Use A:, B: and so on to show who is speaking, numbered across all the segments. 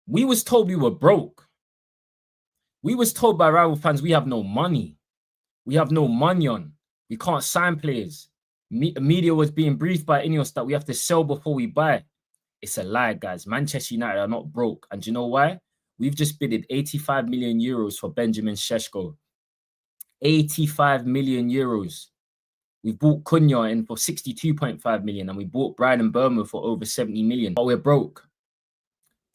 A: We was told we were broke. We was told by rival fans we have no money. We have no money on. We can't sign players. Media was being briefed by Ineos that we have to sell before we buy. It's a lie, guys. Manchester United are not broke. And do you know why? We've just bidded 85 million euros for Benjamin Šeško. 85 million euros. We bought Cunha in for 62.5 million and we bought Bryan Mbeumo for over 70 million. But we're broke.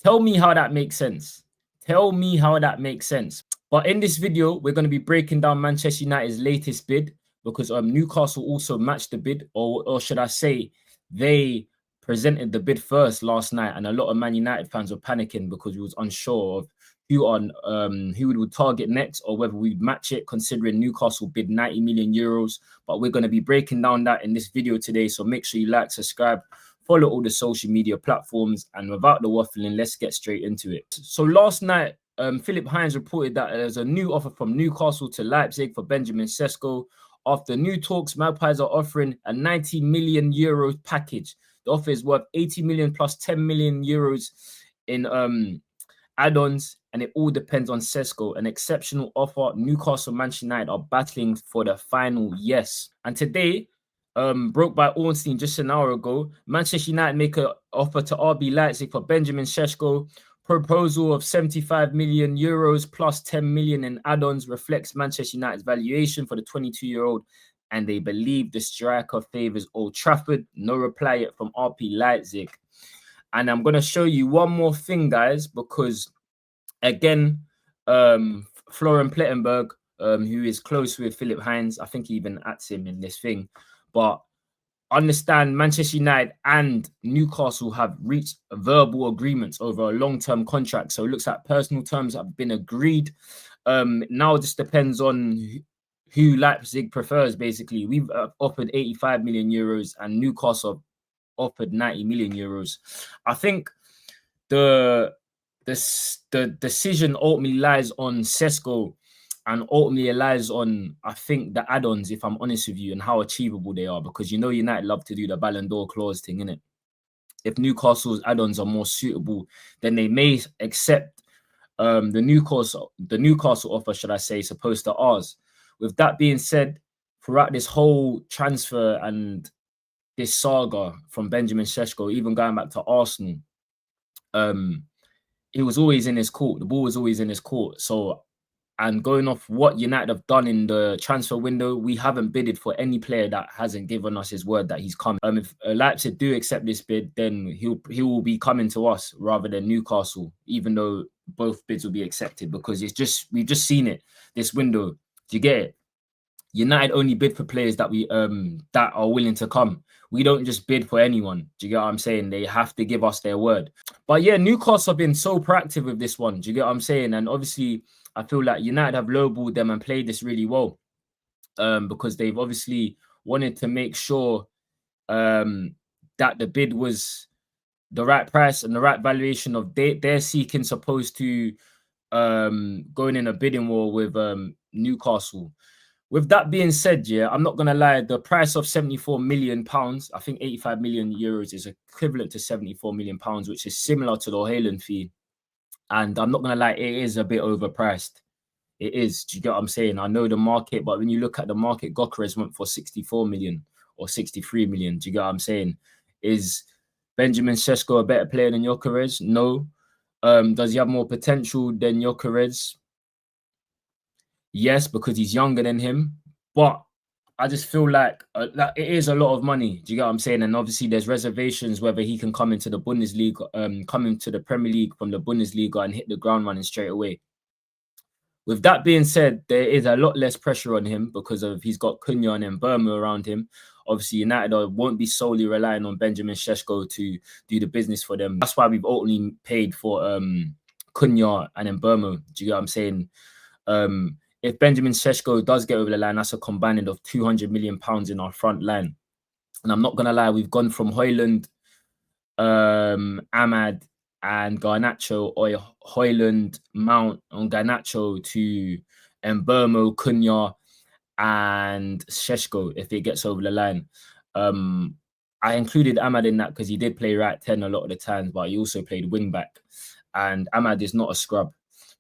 A: Tell me how that makes sense. Tell me how that makes sense. But in this video, we're going to be breaking down Manchester United's latest bid because Newcastle also matched the bid, or should I say, they presented the bid first last night, and a lot of Man United fans were panicking because we was unsure of who we would target next or whether we'd match it, considering Newcastle bid 90 million euros. But we're going to be breaking down that in this video today, so make sure you like, subscribe, follow all the social media platforms, and without the waffling, let's get straight into it. So last night, Philip Hines reported that there's a new offer from Newcastle to Leipzig for Benjamin Šeško. After new talks, Magpies are offering a 90 million euros package. The offer is worth 80 million plus 10 million euros in add-ons, and it all depends on Sesko. An exceptional offer. Newcastle, Manchester United are battling for the final yes. And today, broke by Ornstein just an hour ago, Manchester United make an offer to RB Leipzig for Benjamin Šeško. Proposal of 75 million euros plus 10 million in add-ons reflects Manchester United's valuation for the 22-year-old, and they believe the striker favours Old Trafford. No reply yet from RB Leipzig. And I'm going to show you one more thing, guys, because, again, Florian Plettenberg, who is close with Philip Hines, I think he even ats him in this thing, but understand Manchester United and Newcastle have reached verbal agreements over a long-term contract. So it looks like personal terms have been agreed. Now it just depends on who Leipzig prefers, basically. We've offered 85 million euros and Newcastle offered 90 million euros. I think the decision ultimately lies on Sesko, and ultimately it lies on, I think, the add-ons, if I'm honest with you, and how achievable they are. Because you know United love to do the Ballon d'Or clause thing, innit? If Newcastle's add-ons are more suitable, then they may accept the Newcastle offer, should I say, opposed to ours. With that being said, throughout this whole transfer and this saga from Benjamin Šeško, even going back to Arsenal, it was always in his court. The ball was always in his court. So, and going off what United have done in the transfer window, we haven't bidded for any player that hasn't given us his word that he's coming. If Leipzig do accept this bid, then he will be coming to us rather than Newcastle, even though both bids will be accepted, because we've just seen it this window. Do you get it? United only bid for players that that are willing to come. We don't just bid for anyone. Do you get what I'm saying? They have to give us their word. But yeah, Newcastle have been so proactive with this one. Do you get what I'm saying? And obviously, I feel like United have lowballed them and played this really well, because they've obviously wanted to make sure that the bid was the right price and the right valuation of they're seeking, supposed to going in a bidding war with Newcastle. With that being said, yeah, I'm not going to lie, the price of 74 million pounds, I think 85 million euros is equivalent to 74 million pounds, which is similar to the Hojlund fee. And I'm not going to lie, it is a bit overpriced. It is. Do you get what I'm saying? I know the market, but when you look at the market, Gyökeres went for 64 million or 63 million. Do you get what I'm saying? Is Benjamin Šeško a better player than Gyökeres? No. Does he have more potential than Gyökeres? Yes, because he's younger than him. But I just feel like it is a lot of money. Do you get what I'm saying? And obviously, there's reservations whether he can come into the Bundesliga, come into the Premier League from the Bundesliga and hit the ground running straight away. With that being said, there is a lot less pressure on him because of he's got Cunha and Mbeumo around him. Obviously, United won't be solely relying on Benjamin Šeško to do the business for them. That's why we've only paid for Cunha and Mbeumo. Do you get what I'm saying? If Benjamin Šeško does get over the line, that's a combining of 200 million pounds in our front line. And I'm not going to lie, we've gone from Hojlund, Ahmad and Garnacho, or Hojlund, Mount on Garnacho to Mbeumo, Cunha and Šeško if it gets over the line. I included Ahmad in that because he did play right 10 a lot of the times, but he also played wing back. And Ahmad is not a scrub,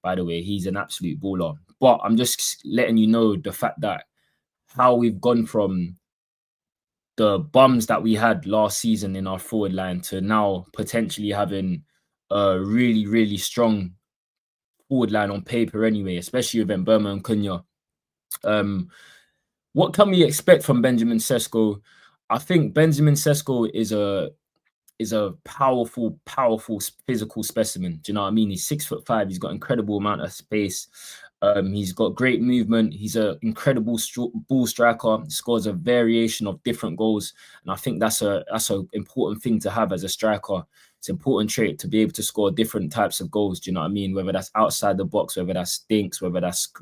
A: by the way. He's an absolute baller. But I'm just letting you know the fact that how we've gone from the bums that we had last season in our forward line to now potentially having a really, really strong forward line on paper anyway, especially with Mbeumo and Cunha. What can we expect from Benjamin Šeško? I think Benjamin Šeško is a powerful physical specimen. Do you know what I mean? He's 6'5". He's got incredible amount of space. He's got great movement. He's an incredible ball striker. He scores a variation of different goals, and I think that's a important thing to have as a striker. It's an important trait to be able to score different types of goals. Do you know what I mean? Whether that's outside the box, whether that's stinks, whether that's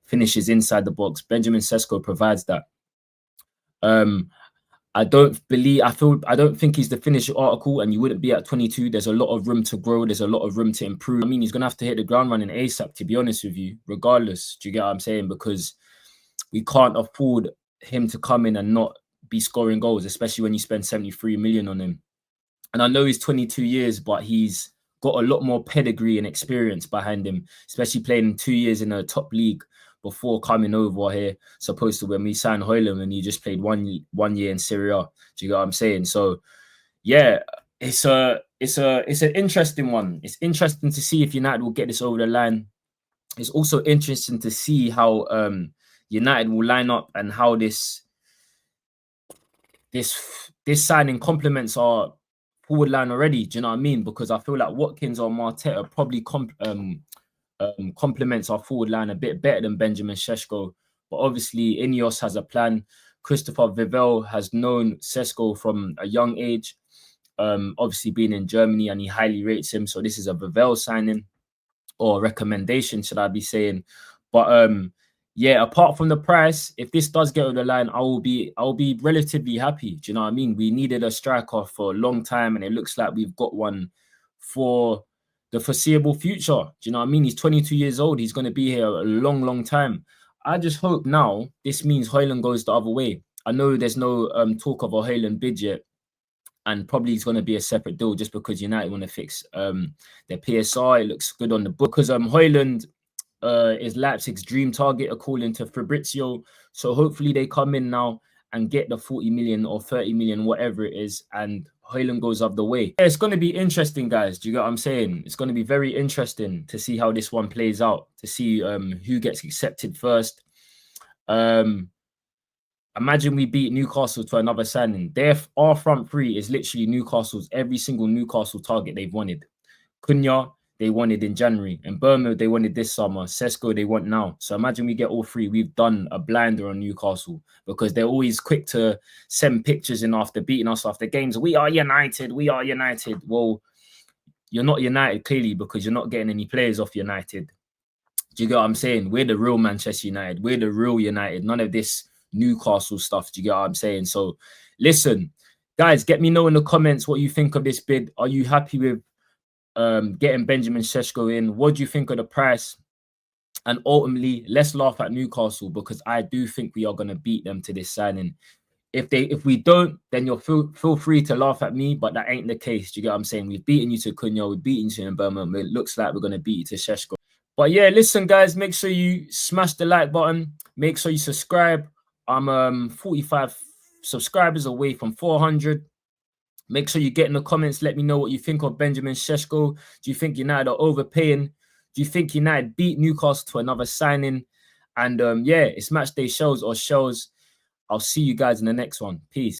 A: finishes inside the box. Benjamin Šeško provides that. I don't think he's the finished article, and you wouldn't be at 22. There's a lot of room to grow. There's a lot of room to improve. I mean, he's gonna have to hit the ground running ASAP, to be honest with you, regardless. Do you get what I'm saying? Because we can't afford him to come in and not be scoring goals, especially when you spend 73 million on him. And I know he's 22 years, but he's got a lot more pedigree and experience behind him, especially playing 2 years in a top league before coming over here, supposed to when we signed Hojlund and he just played one year in Serie A. Do you get what I'm saying? So yeah, it's an interesting one. It's interesting to see if United will get this over the line. It's also interesting to see how United will line up and how this signing complements our forward line already. Do you know what I mean? Because I feel like Watkins or Mateta probably complements our forward line a bit better than Benjamin Šeško. But obviously, Ineos has a plan. Christopher Vivell has known Sesko from a young age, obviously being in Germany, and he highly rates him. So this is a Vivell signing, or recommendation, should I be saying. But yeah, apart from the price, if this does get over the line, I'll be relatively happy. Do you know what I mean? We needed a striker for a long time, and it looks like we've got one for the foreseeable future. Do you know what I mean? He's 22 years old. He's going to be here a long time. I just hope now this means Hojlund goes the other way. I know there's no talk of a Hojlund bid yet, and probably it's going to be a separate deal just because United want to fix their PSR. It looks good on the book because Hojlund is Leipzig's dream target according to Fabrizio. So hopefully they come in now and get the 40 million or 30 million, whatever it is, and Hojlund goes up the way. Yeah, it's going to be interesting, guys. Do you get what I'm saying? It's going to be very interesting to see how this one plays out, to see who gets accepted first. Imagine we beat Newcastle to another signing. Our front three is literally Newcastle's, every single Newcastle target they've wanted. Cunha, they wanted in January. And Mbeumo, they wanted this summer. Sesko, they want now. So imagine we get all three. We've done a blinder on Newcastle because they're always quick to send pictures in after beating us after games. We are United. We are United. Well, you're not United, clearly, because you're not getting any players off United. Do you get what I'm saying? We're the real Manchester United. We're the real United. None of this Newcastle stuff. Do you get what I'm saying? So listen, guys, get me know in the comments what you think of this bid. Are you happy with getting Benjamin Šeško in? What do you think of the price? And ultimately, let's laugh at Newcastle, because I do think we are going to beat them to this signing. If we don't, then you'll feel free to laugh at me, but that ain't the case. Do you get what I'm saying? We've beaten you to Cunha, we've beaten you to Mbeumo. It looks like we're going to beat you to Šeško. But yeah, listen, guys, make sure you smash the like button. Make sure you subscribe. I'm 45 subscribers away from 400. Make sure you get in the comments. Let me know what you think of Benjamin Šeško. Do you think United are overpaying? Do you think United beat Newcastle to another signing? And yeah, it's match day shows or shows. I'll see you guys in the next one. Peace.